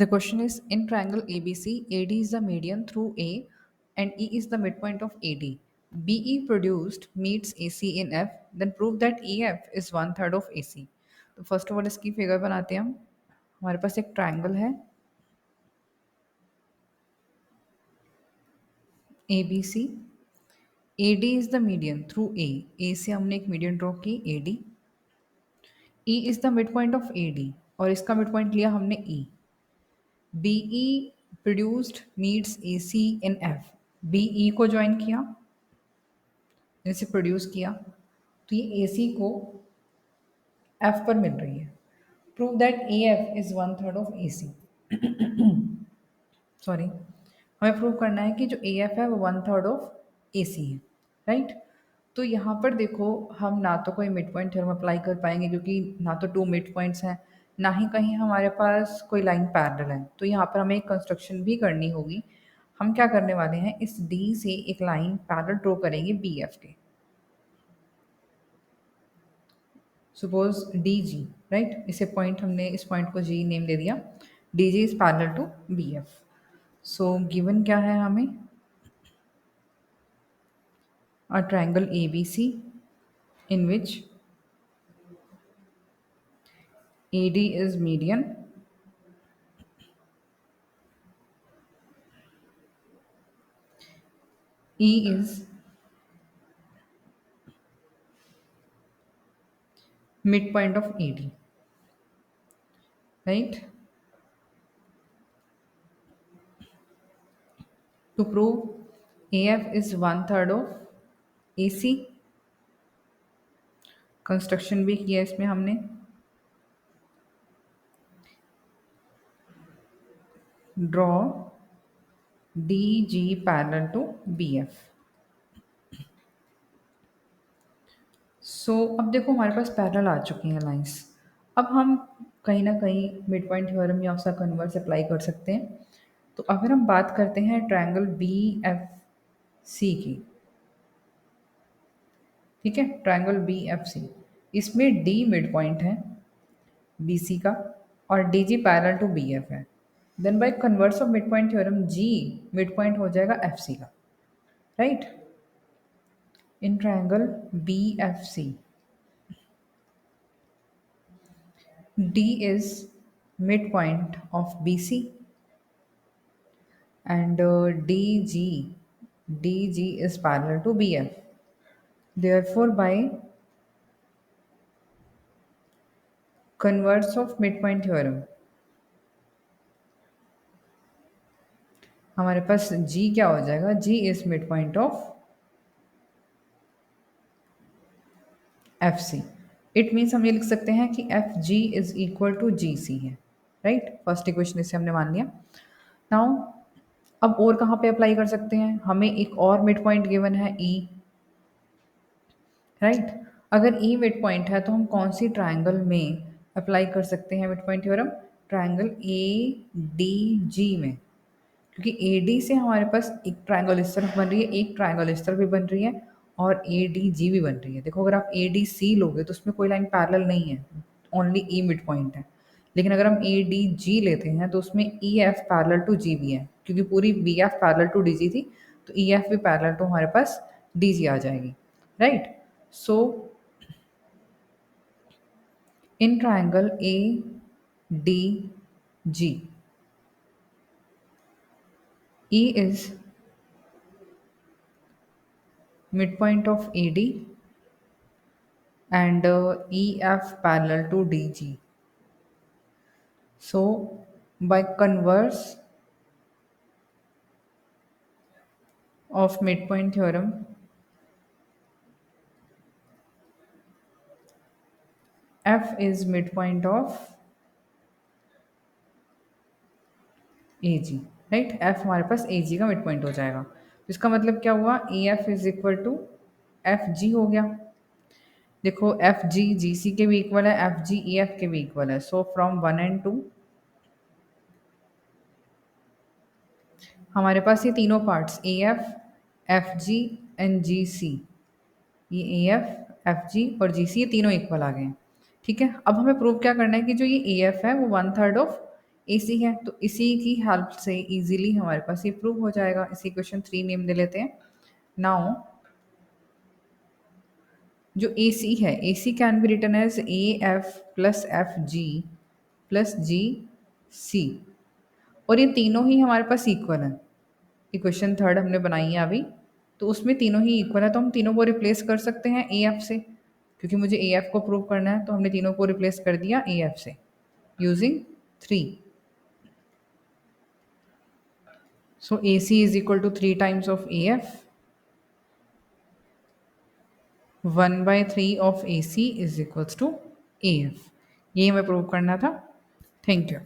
The question is in triangle ABC, AD is the median through A and E is the midpoint of AD. BE produced meets AC in F, then prove that EF is one third of AC. तो first of all इसकी figure बनाते हैं हम. हमारे पास एक triangle है ABC. AD is the median through A से हमने एक मीडियन ड्रॉ की AD. E is the mid point of AD और इसका मिड पॉइंट लिया हमने E. BE produced meets AC in F. BE को ज्वाइन किया, इसे प्रोड्यूस किया, तो ये AC को F पर मिल रही है. Prove that AF is one third of AC. Sorry, हमें प्रूव करना है कि जो AF है वो वन थर्ड ऑफ AC है, राइट. तो यहाँ पर देखो, हम ना तो कोई मिड पॉइंट थ्योरम अप्लाई कर पाएंगे क्योंकि ना तो टू मिड पॉइंट्स हैं, ना ही कहीं हमारे पास कोई लाइन पैरेलल है. तो यहाँ पर हमें एक कंस्ट्रक्शन भी करनी होगी. हम क्या करने वाले हैं, इस D से एक लाइन पैरेलल ड्रॉ करेंगे BF के. Suppose DG, right. इसे पॉइंट, हमने इस पॉइंट को G नेम दे दिया. DG is parallel to BF. So given क्या है हमें, a triangle ABC in which AD is median, E is midpoint of AD, right? To prove AF is one third of AC, construction भी किया इसमें हमने. Draw DG parallel to BF. So अब देखो हमारे पास पैरेलल आ चुकी हैं लाइंस. अब हम कहीं ना कहीं मिड पॉइंट थ्योरम या उसका कन्वर्स अप्लाई कर सकते हैं. तो अगर हम बात करते हैं ट्रायंगल BFC की, ठीक है, ट्रायंगल BFC, इसमें D मिड पॉइंट है BC का और DG पैरेलल टू BF है. Then by converse of mid point theorem G mid point हो जाएगा FC का, right. In triangle BFC D is midpoint of BC and DG is parallel to BF. Therefore, by converse of midpoint theorem, हमारे पास G क्या हो जाएगा, G is midpoint of FC. It means हम ये लिख सकते हैं कि FG is equal to GC है, राइट. फर्स्ट इक्वेशन इसे हमने मान लिया. नाउ अब और कहाँ पे अप्लाई कर सकते हैं, हमें एक और मिड पॉइंट गिवन है E, राइट. अगर E मिड पॉइंट है तो हम कौन सी ट्रायंगल में अप्लाई कर सकते हैं mid point theorem, triangle ADG में. क्योंकि AD से हमारे पास एक ट्रायंगल इस तरफ बन रही है, एक ट्रायंगल इस तरफ भी बन रही है और ADG भी बन रही है. देखो अगर आप ADC लोगे तो उसमें कोई लाइन पैरेलल नहीं है, ओनली E मिड पॉइंट है. लेकिन अगर हम ADG लेते हैं तो उसमें EF पैरेलल टू G भी है, क्योंकि पूरी BF पैरेलल टू DG थी तो EF भी पैरेलल टू हमारे पास DG आ जाएगी, right. So in triangle ADG E is midpoint of AD and EF parallel to DG. So by converse of midpoint theorem, F is midpoint of AG, right. F हमारे पास AG का mid point हो जाएगा. इसका मतलब क्या हुआ, EF is equal to FG हो गया. देखो FG GC के भी इक्वल है, FG EF के भी इक्वल है. सो फ्रॉम 1 and 2 हमारे पास ये तीनों parts AF, FG and GC, ये AF, FG और GC ये तीनों इक्वल आ गए हैं, ठीक है. अब हमें प्रूव क्या करना है कि जो ये AF है वो one third of A C है, तो इसी की हेल्प से इजीली हमारे पास ये प्रूव हो जाएगा। इसी क्वेश्चन 3 नेम दे लेते हैं। नाउ जो ए सी है, A C can be written as A F plus F G plus G C, और ये तीनों ही हमारे पास इक्वल है। इक्वेशन थर्ड हमने बनाई है अभी, तो उसमें तीनों ही इक्वल है, तो हम तीनों को रिप्लेस कर सकते हैं ए एफ से, क्योंकि मुझे ए एफ को प्रूव करना है, तो हमने तीनों को रिप्लेस कर दिया ए एफ से using 3। So A C is equal to 3 times of A F, 1/3 of A C is equals to A F. ये हमें प्रूव करना था। Thank you.